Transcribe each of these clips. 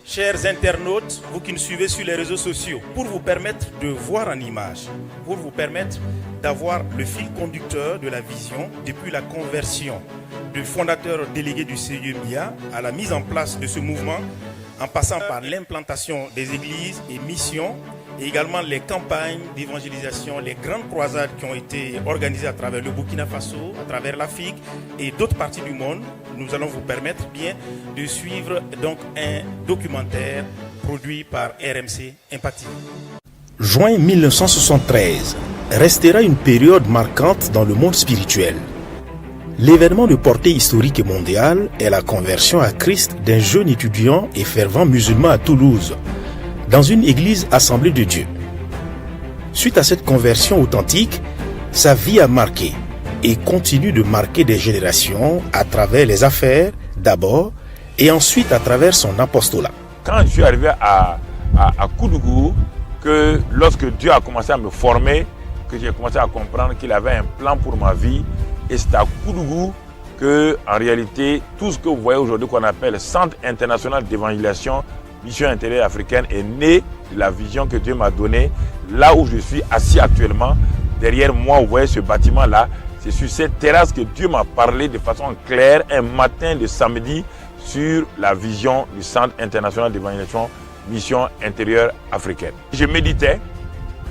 Chers internautes, vous qui nous suivez sur les réseaux sociaux, pour vous permettre de voir en image, pour vous permettre d'avoir le fil conducteur de la vision depuis la conversion du fondateur délégué du CIE MIA à la mise en place de ce mouvement, en passant par l'implantation des églises et missions, et également les campagnes d'évangélisation, les grandes croisades qui ont été organisées à travers le Burkina Faso, à travers l'Afrique et d'autres parties du monde. Nous allons vous permettre bien de suivre donc un documentaire produit par RMC Impact TV. Juin 1973 restera une période marquante dans le monde spirituel. L'événement de portée historique et mondiale est la conversion à Christ d'un jeune étudiant et fervent musulman à Toulouse, dans une église assemblée de Dieu. Suite à cette conversion authentique, sa vie a marqué et continue de marquer des générations à travers les affaires d'abord et ensuite à travers son apostolat. Quand je suis arrivé à Koudougou, que lorsque Dieu a commencé à me former, que j'ai commencé à comprendre qu'il avait un plan pour ma vie, et c'est à Koudougou que, en réalité, tout ce que vous voyez aujourd'hui qu'on appelle Centre international d'évangélisation, Mission intérieure africaine, est né de la vision que Dieu m'a donnée. Là où je suis assis actuellement, derrière moi, vous voyez ce bâtiment-là, c'est sur cette terrasse que Dieu m'a parlé de façon claire un matin de samedi sur la vision du Centre international d'évangélisation, Mission intérieure africaine. Je méditais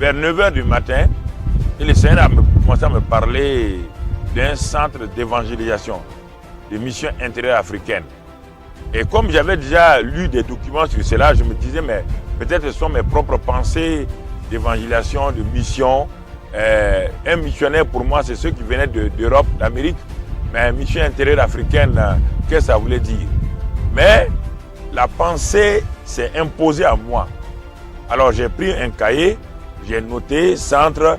vers 9h du matin et le Seigneur a commencé à me parler d'un centre d'évangélisation, de Mission intérieure africaine. Et comme j'avais déjà lu des documents sur cela, je me disais, mais peut-être ce sont mes propres pensées d'évangélisation, de mission. Un missionnaire pour moi, c'est ceux qui venaient d'Europe, d'Amérique. Mais mission intérieure africaine, qu'est-ce que ça voulait dire? Mais la pensée s'est imposée à moi. Alors j'ai pris un cahier, j'ai noté Centre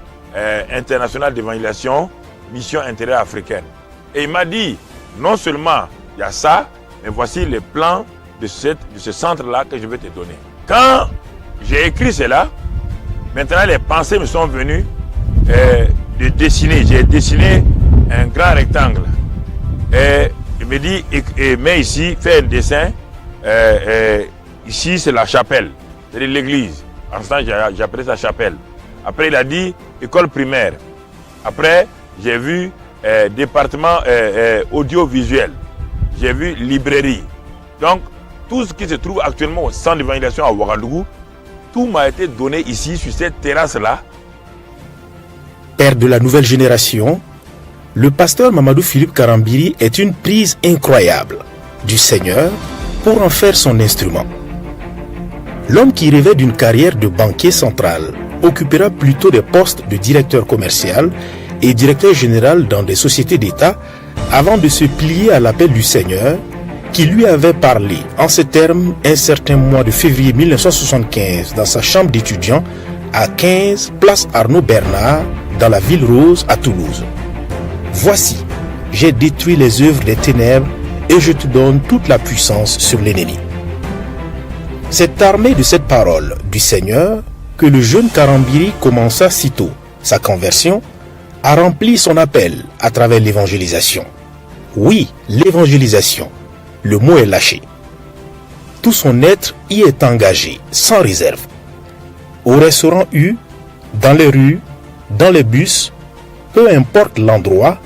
international d'évangélisation, Mission intérieure africaine. Et il m'a dit, non seulement il y a ça, mais voici les plans de ce centre-là que je vais te donner. Quand j'ai écrit cela, maintenant les pensées me sont venues de dessiner. J'ai dessiné un grand rectangle. Et il me dit, mets ici, fais un dessin. Ici, c'est la chapelle, c'est l'église. En ce temps, j'ai appelé ça chapelle. Après, il a dit école primaire. Après, j'ai vu département audiovisuel. J'ai vu librairie. Donc, tout ce qui se trouve actuellement au centre d'évangélisation à Ouagadougou, tout m'a été donné ici, sur cette terrasse-là. Père de la nouvelle génération, le pasteur Mamadou Philippe Karambiri est une prise incroyable du Seigneur pour en faire son instrument. L'homme qui rêvait d'une carrière de banquier central occupera plutôt des postes de directeur commercial et directeur général dans des sociétés d'État avant de se plier à l'appel du Seigneur qui lui avait parlé en ces termes un certain mois de février 1975 dans sa chambre d'étudiant à 15 place Arnaud Bernard dans la ville rose à Toulouse. Voici, j'ai détruit les œuvres des ténèbres et je te donne toute la puissance sur l'ennemi. C'est armé de cette parole du Seigneur que le jeune Karambiri commença sitôt sa conversion a rempli son appel à travers l'évangélisation. Oui, l'évangélisation, le mot est lâché. Tout son être y est engagé, sans réserve. Au restaurant U, dans les rues, dans les bus, peu importe l'endroit,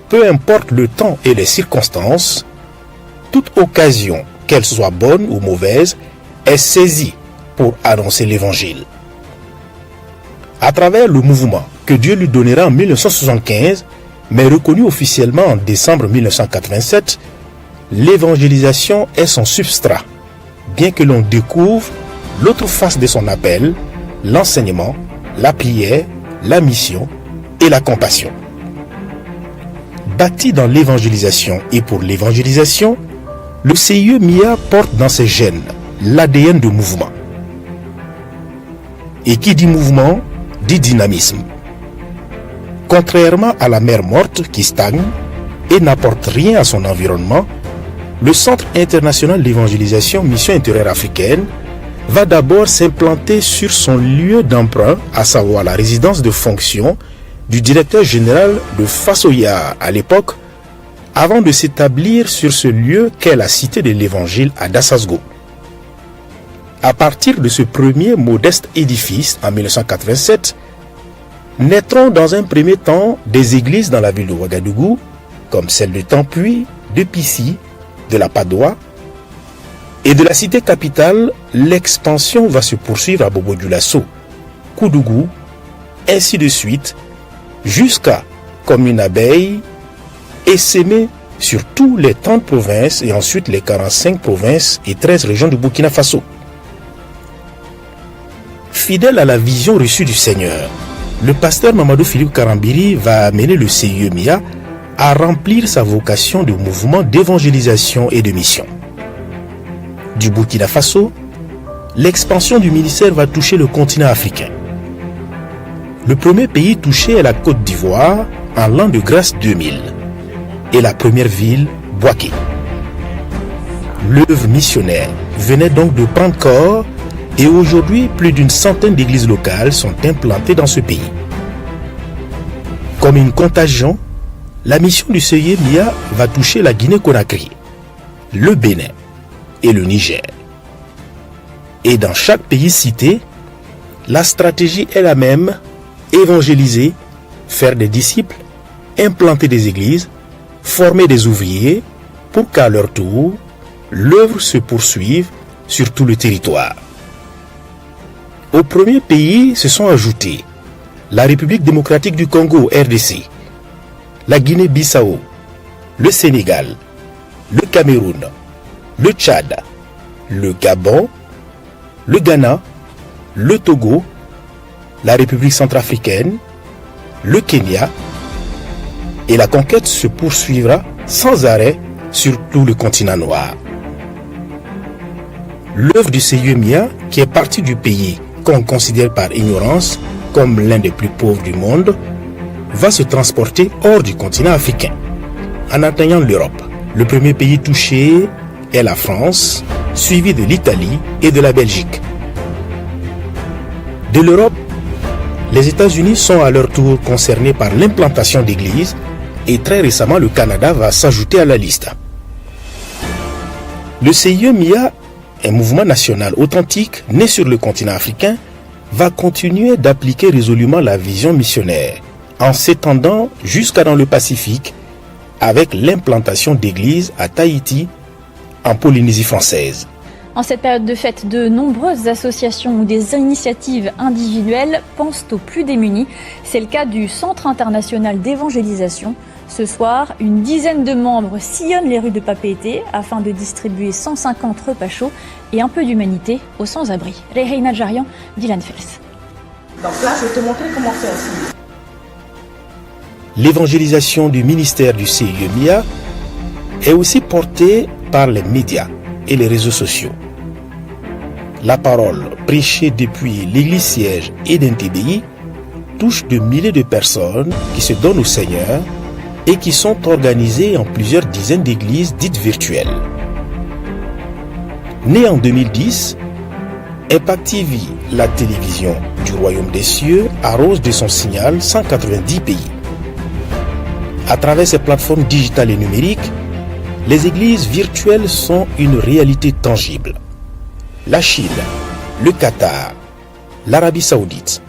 peu importe le temps et les circonstances, toute occasion, qu'elle soit bonne ou mauvaise, est saisie pour annoncer l'évangile. À travers le mouvement que Dieu lui donnera en 1975, mais reconnu officiellement en décembre 1987, l'évangélisation est son substrat, bien que l'on découvre l'autre face de son appel, l'enseignement, la prière, la mission et la compassion. Bâti dans l'évangélisation et pour l'évangélisation, le CIE MIA porte dans ses gènes l'ADN de mouvement. Et qui dit mouvement, dit dynamisme. Contrairement à la mer morte qui stagne et n'apporte rien à son environnement, le Centre international d'évangélisation Mission intérieure africaine va d'abord s'implanter sur son lieu d'emprunt, à savoir la résidence de fonction du directeur général de Fasoya à l'époque, avant de s'établir sur ce lieu qu'est la cité de l'Évangile à Dassasgo. À partir de ce premier modeste édifice en 1987, naîtront dans un premier temps des églises dans la ville de Ouagadougou, comme celle de Tampuy, de Pissy, de la Padoua et de la cité capitale. L'expansion va se poursuivre à Bobo-Dioulasso, Koudougou, ainsi de suite, jusqu'à, comme une abeille, essaimer sur tous les 30 provinces et ensuite les 45 provinces et 13 régions du Burkina Faso. Fidèle à la vision reçue du Seigneur, le pasteur Mamadou Philippe Karambiri va amener le CIE-MIA à remplir sa vocation de mouvement d'évangélisation et de mission. Du Burkina Faso, l'expansion du ministère va toucher le continent africain. Le premier pays touché est la Côte d'Ivoire en l'an de grâce 2000 et la première ville, Bouaké. L'œuvre missionnaire venait donc de prendre corps et aujourd'hui plus d'une centaine d'églises locales sont implantées dans ce pays. Comme une contagion, la mission du CIE-MIA va toucher la Guinée-Conakry, le Bénin et le Niger. Et dans chaque pays cité, la stratégie est la même: évangéliser, faire des disciples, implanter des églises, former des ouvriers pour qu'à leur tour, l'œuvre se poursuive sur tout le territoire. Au premier pays se sont ajoutés la République démocratique du Congo, RDC, la Guinée-Bissau, le Sénégal, le Cameroun, le Tchad, le Gabon, le Ghana, le Togo, la République centrafricaine, le Kenya, et la conquête se poursuivra sans arrêt sur tout le continent noir. L'œuvre du CIE-MIA, qui est partie du pays qu'on considère par ignorance comme l'un des plus pauvres du monde, va se transporter hors du continent africain, en atteignant l'Europe. Le premier pays touché est la France, suivi de l'Italie et de la Belgique. De l'Europe, les États-Unis sont à leur tour concernés par l'implantation d'églises et très récemment le Canada va s'ajouter à la liste. Le CIE-MIA, un mouvement national authentique né sur le continent africain, va continuer d'appliquer résolument la vision missionnaire en s'étendant jusqu'à dans le Pacifique avec l'implantation d'églises à Tahiti, en Polynésie française. En cette période de fête, de nombreuses associations ou des initiatives individuelles pensent aux plus démunis. C'est le cas du Centre international d'évangélisation. Ce soir, une dizaine de membres sillonnent les rues de Papeete afin de distribuer 150 repas chauds et un peu d'humanité aux sans-abri. Reheina Jarian, Dylan Fels. Donc là, je vais te montrer comment faire ça. L'évangélisation du ministère du CIE-MIA est aussi portée par les médias et les réseaux sociaux. La parole prêchée depuis l'église siège et d'NTBI touche de milliers de personnes qui se donnent au Seigneur et qui sont organisées en plusieurs dizaines d'églises dites virtuelles. Née en 2010, Impact TV, la télévision du Royaume des Cieux, arrose de son signal 190 pays. À travers ces plateformes digitales et numériques, les églises virtuelles sont une réalité tangible. La Chine, le Qatar, l'Arabie Saoudite,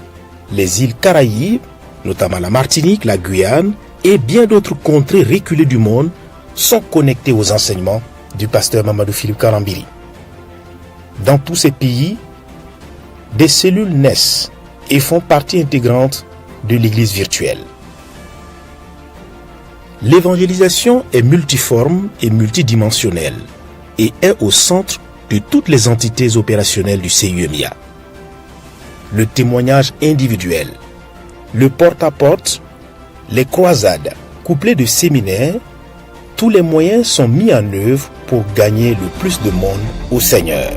les îles Caraïbes, notamment la Martinique, la Guyane et bien d'autres contrées reculées du monde sont connectées aux enseignements du pasteur Mamadou Philippe Karambiri. Dans tous ces pays, des cellules naissent et font partie intégrante de l'église virtuelle. L'évangélisation est multiforme et multidimensionnelle et est au centre de toutes les entités opérationnelles du CIE-MIA. Le témoignage individuel, le porte-à-porte, les croisades, couplées de séminaires, tous les moyens sont mis en œuvre pour gagner le plus de monde au Seigneur.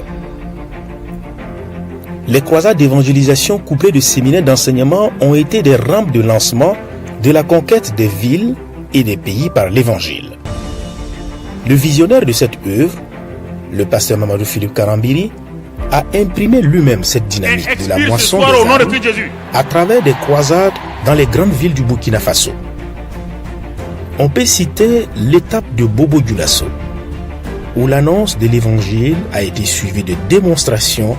Les croisades d'évangélisation couplées de séminaires d'enseignement ont été des rampes de lancement de la conquête des villes et des pays par l'évangile. Le visionnaire de cette œuvre, le pasteur Mamadou Philippe Karambiri, a imprimé lui-même cette dynamique de la moisson des âmes à travers des croisades dans les grandes villes du Burkina Faso. On peut citer l'étape de Bobo-Dioulasso, où l'annonce de l'évangile a été suivie de démonstrations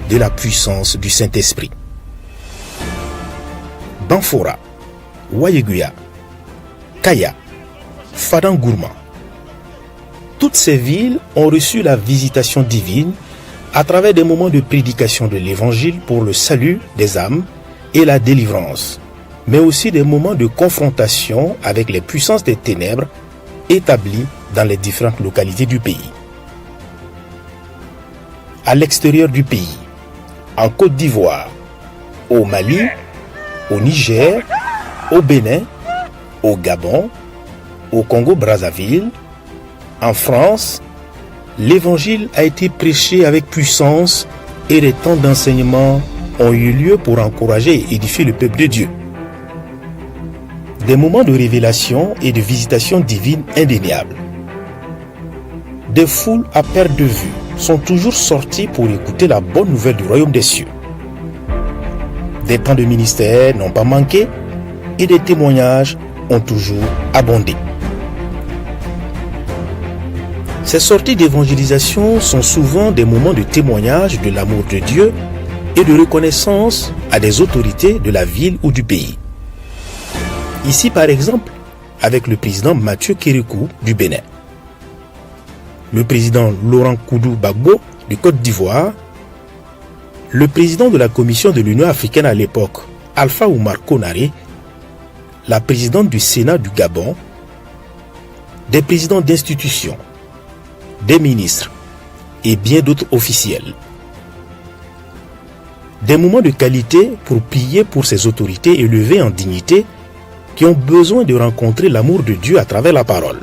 de la puissance du Saint-Esprit. Banfora, Wayeguya, Kaya, Fadangourma. Toutes ces villes ont reçu la visitation divine à travers des moments de prédication de l'évangile pour le salut des âmes et la délivrance, mais aussi des moments de confrontation avec les puissances des ténèbres établies dans les différentes localités du pays. À l'extérieur du pays, en Côte d'Ivoire, au Mali, au Niger, au Bénin, au Gabon, au Congo-Brazzaville, en France, l'évangile a été prêché avec puissance et des temps d'enseignement ont eu lieu pour encourager et édifier le peuple de Dieu. Des moments de révélation et de visitation divine indéniables. Des foules à perte de vue sont toujours sorties pour écouter la bonne nouvelle du royaume des cieux. Des temps de ministère n'ont pas manqué et des témoignages ont toujours abondé. Ces sorties d'évangélisation sont souvent des moments de témoignage de l'amour de Dieu et de reconnaissance à des autorités de la ville ou du pays. Ici, par exemple, avec le président Mathieu Kérékou du Bénin, le président Laurent Koudou-Gbagbo du Côte d'Ivoire, le président de la Commission de l'Union africaine à l'époque, Alpha Oumar Konaré, la présidente du Sénat du Gabon, des présidents d'institutions, des ministres et bien d'autres officiels. Des moments de qualité pour prier pour ces autorités élevées en dignité qui ont besoin de rencontrer l'amour de Dieu à travers la parole.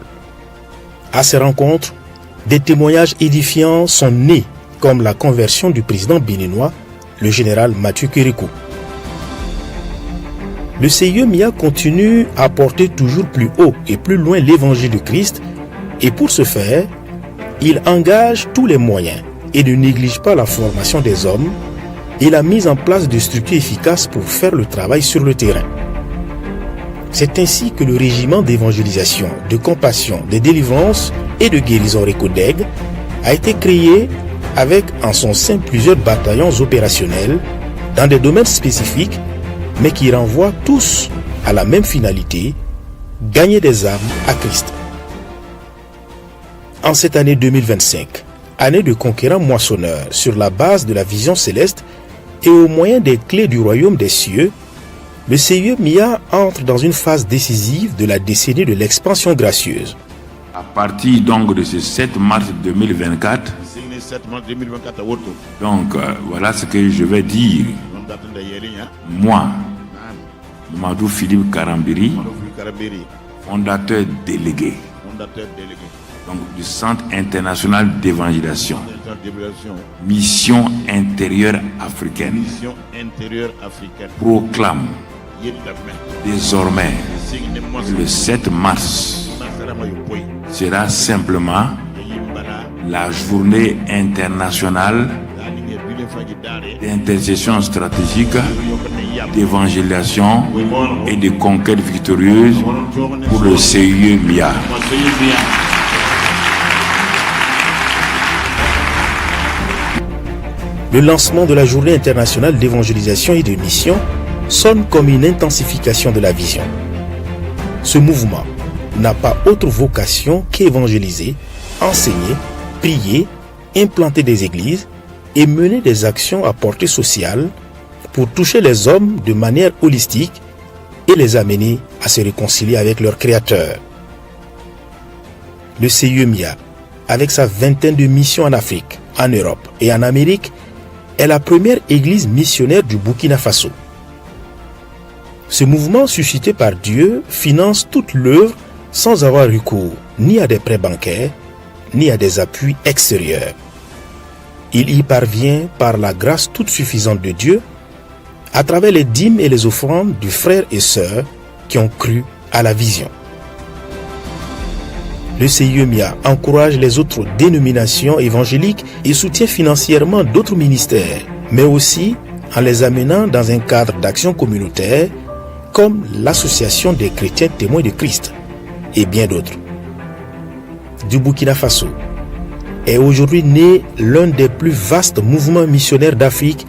À ces rencontres, des témoignages édifiants sont nés, comme la conversion du président béninois, le général Mathieu Kérékou. Le CIE MIA continue à porter toujours plus haut et plus loin l'évangile de Christ et pour ce faire, il engage tous les moyens et ne néglige pas la formation des hommes et la mise en place de structures efficaces pour faire le travail sur le terrain. C'est ainsi que le régiment d'évangélisation, de compassion, de délivrance et de guérison Recodeg a été créé avec en son sein plusieurs bataillons opérationnels dans des domaines spécifiques mais qui renvoient tous à la même finalité, gagner des âmes à Christ. En cette année 2025, année de conquérant moissonneur sur la base de la vision céleste et au moyen des clés du royaume des cieux, le CIE MIA entre dans une phase décisive de la décennie de l'expansion gracieuse. À partir donc de ce 7 mars 2024, donc voilà ce que je vais dire. Moi, Mamadou Philippe Karambiri, fondateur délégué donc, du Centre international d'évangélisation, mission intérieure africaine, proclame désormais le 7 mars sera simplement la journée internationale d'intercession stratégique, d'évangélisation et de conquête victorieuse pour le CIE MIA. Le lancement de la journée internationale d'évangélisation et de mission sonne comme une intensification de la vision. Ce mouvement n'a pas autre vocation qu'évangéliser, enseigner, prier, implanter des églises et mener des actions à portée sociale pour toucher les hommes de manière holistique et les amener à se réconcilier avec leur Créateur. Le CIE MIA, avec sa vingtaine de missions en Afrique, en Europe et en Amérique, est la première église missionnaire du Burkina Faso. Ce mouvement suscité par Dieu finance toute l'œuvre sans avoir recours ni à des prêts bancaires, ni à des appuis extérieurs. Il y parvient par la grâce toute suffisante de Dieu à travers les dîmes et les offrandes du frère et sœurs qui ont cru à la vision. Le CIE MIA encourage les autres dénominations évangéliques et soutient financièrement d'autres ministères, mais aussi en les amenant dans un cadre d'action communautaire comme l'Association des chrétiens témoins de Christ et bien d'autres. Du Burkina Faso, est aujourd'hui né l'un des plus vastes mouvements missionnaires d'Afrique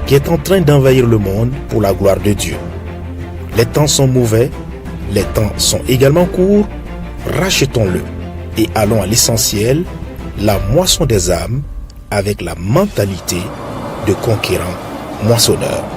qui est en train d'envahir le monde pour la gloire de Dieu. Les temps sont mauvais, les temps sont également courts, rachetons-le et allons à l'essentiel, la moisson des âmes avec la mentalité de conquérant moissonneur.